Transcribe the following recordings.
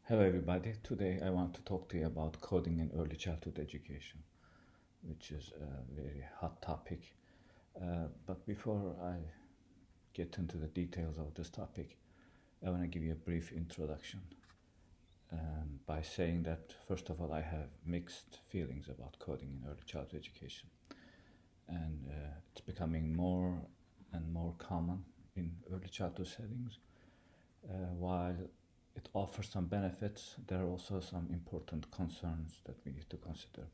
Hello everybody, today I want to talk to you about coding in early childhood education, which is a very hot topic. But before I get into the details of this topic, I want to give you a brief introduction by saying that first of all I have mixed feelings about coding in early childhood education, and it's becoming more and more common in early childhood settings. While it offers some benefits, there are also some important concerns that we need to consider.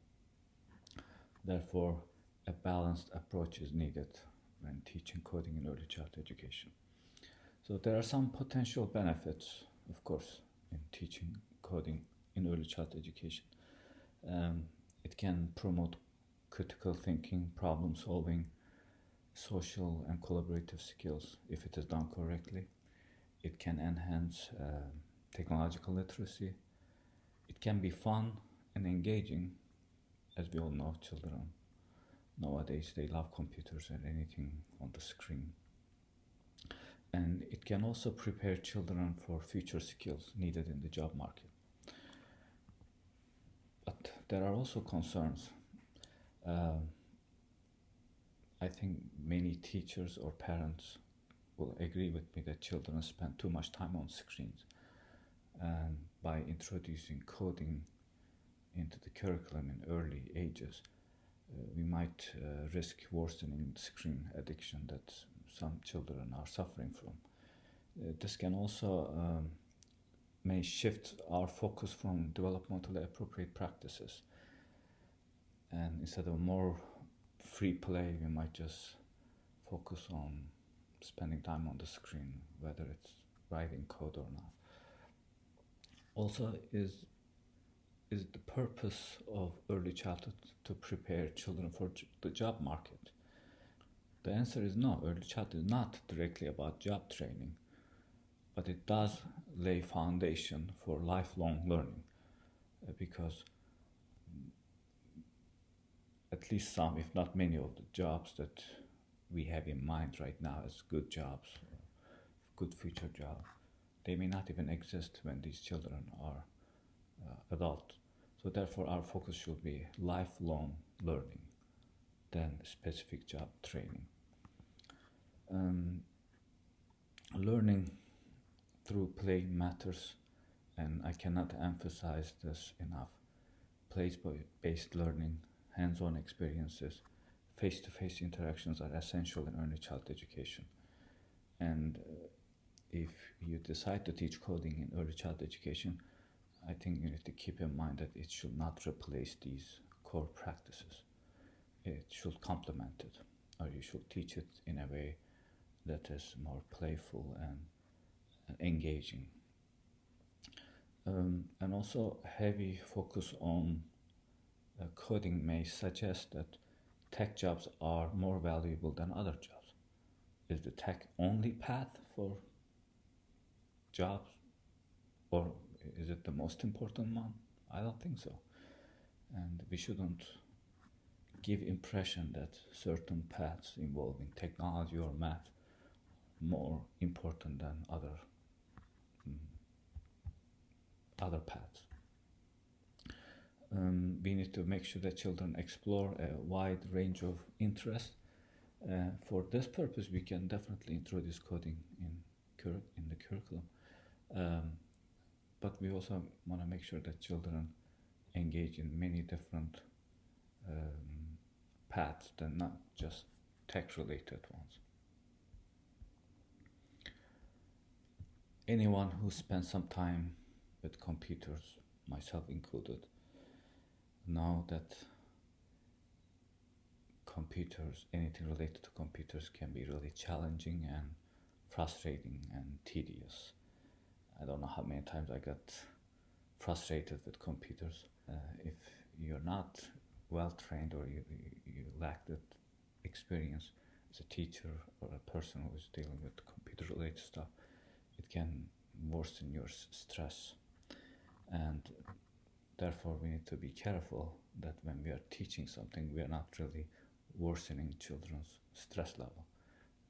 Therefore, a balanced approach is needed when teaching coding in early childhood education. So there are some potential benefits, of course, in teaching coding in early childhood education. It can promote critical thinking, problem solving, social and collaborative skills if it is done correctly. It can enhance technological literacy. It can be fun and engaging. As we all know, children nowadays, they love computers and anything on the screen. And it can also prepare children for future skills needed in the job market. But there are also concerns. I think many teachers or parents will agree with me that children spend too much time on screens. And by introducing coding into the curriculum in early ages, we might risk worsening screen addiction that some children are suffering from. This can also may shift our focus from developmentally appropriate practices. And instead of more free play, we might just focus on spending time on the screen, whether it's writing code or not. Also, is the purpose of early childhood to prepare children for the job market? The answer is no. Early childhood is not directly about job training, but it does lay foundation for lifelong learning, because at least some, if not many, of the jobs that we have in mind right now as good jobs, good future jobs, they may not even exist when these children are adult. So therefore our focus should be lifelong learning than specific job training. Learning through play matters, and I cannot emphasize this enough. Place-based learning, hands-on experiences, face-to-face interactions are essential in early child education. And if you decide to teach coding in early child education, I think you need to keep in mind that it should not replace these core practices. It should complement it, or you should teach it in a way that is more playful and engaging. And also, heavy focus on coding may suggest that tech jobs are more valuable than other jobs. Is the tech only path for jobs, or is it the most important one? I don't think so. And we shouldn't give impression that certain paths involving technology or math are more important than other paths. We need to make sure that children explore a wide range of interests. For this purpose, we can definitely introduce coding in the curriculum. But we also want to make sure that children engage in many different paths than not just tech-related ones. Anyone who spends some time with computers, myself included, know that computers, anything related to computers, can be really challenging and frustrating and tedious. I don't know how many times I got frustrated with computers. If you're not well trained, or you lack that experience as a teacher or a person who is dealing with computer related stuff, it can worsen your stress. And therefore we need to be careful that when we are teaching something, we are not really worsening children's stress level,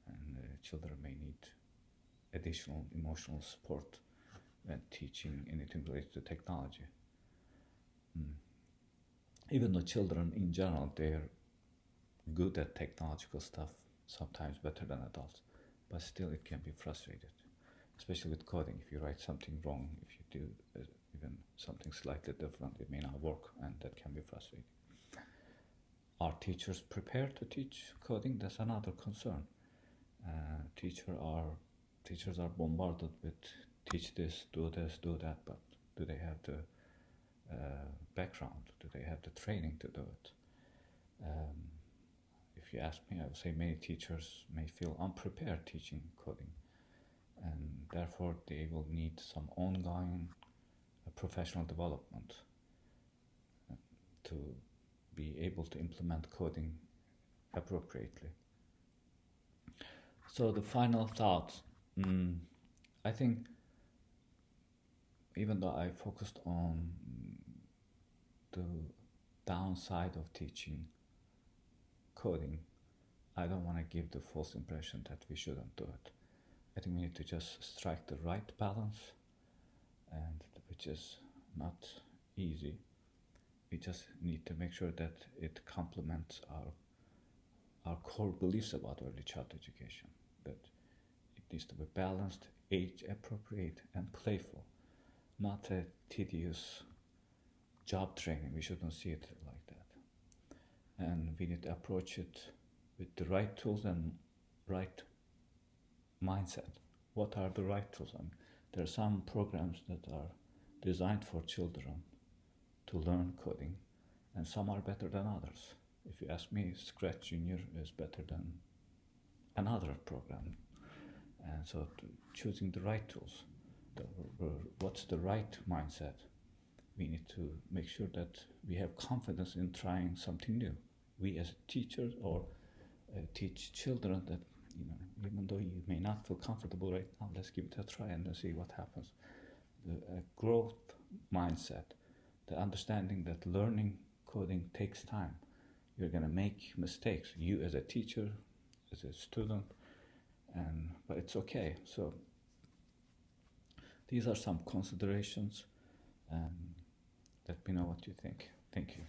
and children may need additional emotional support when teaching anything related to technology. Even though children in general, they're good at technological stuff, sometimes better than adults, but still it can be frustrated, especially with coding. If you write something wrong, if you do even something slightly different, it may not work, and that can be frustrating. Are teachers prepared to teach coding? That's another concern. Teachers are bombarded with teach this, do that, but do they have the background? Do they have the training to do it? If you ask me, I would say many teachers may feel unprepared teaching coding, and therefore they will need some ongoing professional development to be able to implement coding appropriately. So the final thought, I think even though I focused on the downside of teaching coding, I don't want to give the false impression that we shouldn't do it. I think we need to just strike the right balance, and which is not easy. We just need to make sure that it complements our core beliefs about early childhood education, that it needs to be balanced, age appropriate, and playful, not a tedious job training. We shouldn't see it like that. And we need to approach it with the right tools and right mindset. What are the right tools? I mean, there are some programs that are designed for children to learn coding, and some are better than others. If you ask me, Scratch Junior is better than another program. And so choosing the right tools, what's the right mindset? We need to make sure that we have confidence in trying something new. We as teachers or teach children that, even though you may not feel comfortable right now, let's give it a try and then see what happens. The growth mindset, the understanding that learning coding takes time. You're going to make mistakes, you as a teacher, as a student, but it's okay. So these are some considerations, and let me know what you think. Thank you.